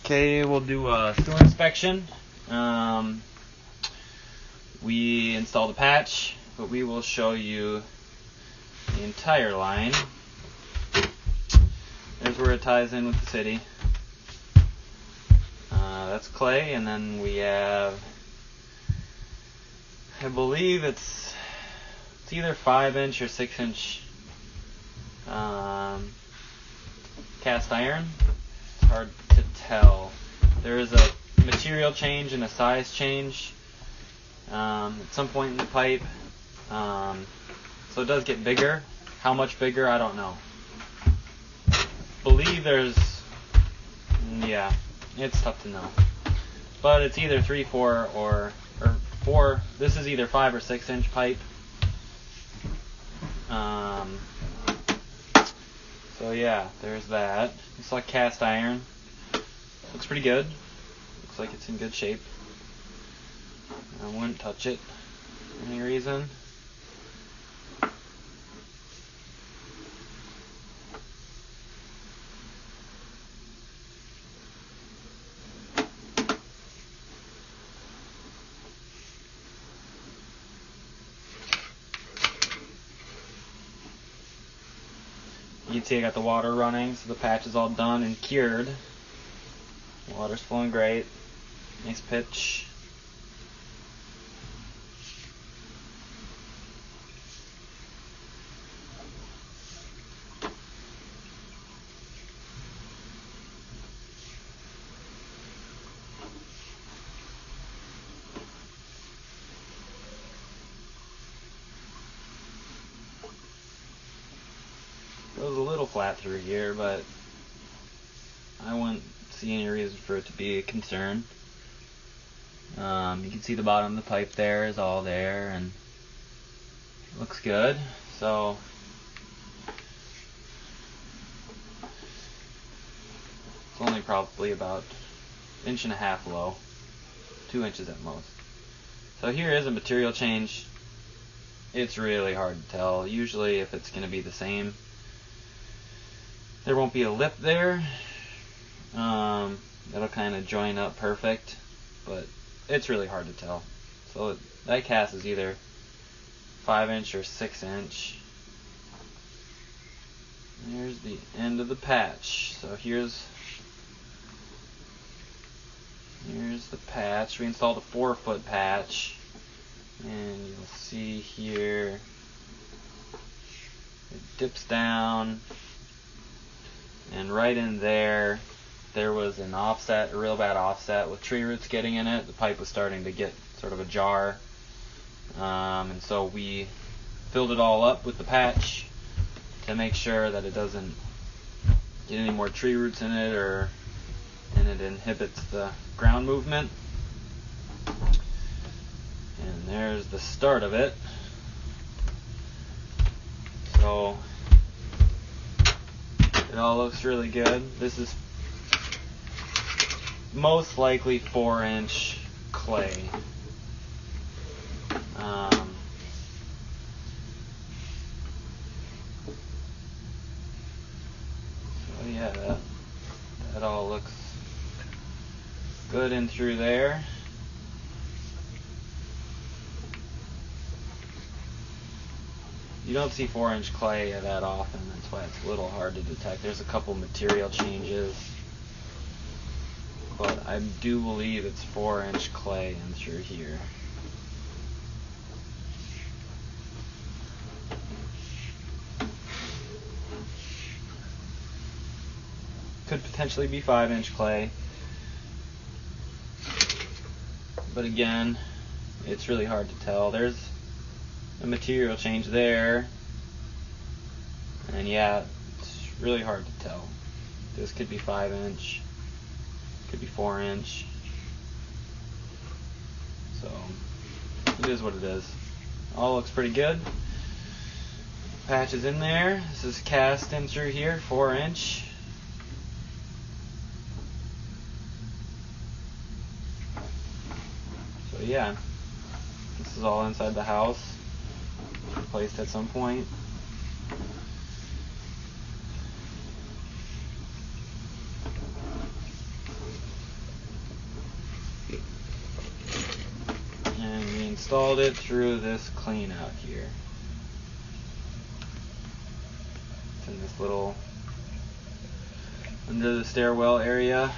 Okay, we'll do a sewer inspection. We installed a patch, but we will show you the entire line. There's where it ties in with the city. That's clay, and then we have, I believe it's either 5-inch or 6-inch cast iron. It's hard to tell. There is a material change and a size change at some point in the pipe, so it does get bigger. How much bigger, I don't know. Believe there's, yeah, it's tough to know, but it's either 3, 4, or 4. This is either 5 or 6-inch pipe. So yeah, there's that. It's like cast iron. Looks pretty good. Looks like it's in good shape. I wouldn't touch it for any reason. You can see I got the water running, so the patch is all done and cured. Water's flowing great. Nice pitch. It was a little flat through here, but I wouldn't see any reason for it to be a concern. You can see the bottom of the pipe there is all there, and it looks good. So it's only probably about 1.5 inches low, 2 inches at most. So here is a material change. It's really hard to tell. Usually if it's going to be the same, there won't be a lip there. That'll kind of join up perfect, but it's really hard to tell. So that cast is either 5-inch or 6-inch. Here's the end of the patch. So here's the patch. We installed a 4-foot patch, and you'll see here it dips down, and right in there was an offset, a real bad offset with tree roots getting in it. The pipe was starting to get sort of ajar, and so we filled it all up with the patch to make sure that it doesn't get any more tree roots in it, and it inhibits the ground movement. And there's the start of it. So it all looks really good. This is most likely 4-inch clay. So yeah, that all looks good in through there. You don't see 4-inch clay that often. That's why it's a little hard to detect. There's a couple material changes, but I do believe it's 4-inch clay in through here. Could potentially be 5-inch clay, but again, it's really hard to tell. There's a material change there, and yeah, it's really hard to tell. This could be 5-inch, could be 4-inch, so it is what it is. All looks pretty good. Patch is in there. This is cast in through here, 4-inch. So yeah, this is all inside the house, replaced at some point. installed it through this clean out here. It's in this little under the stairwell area.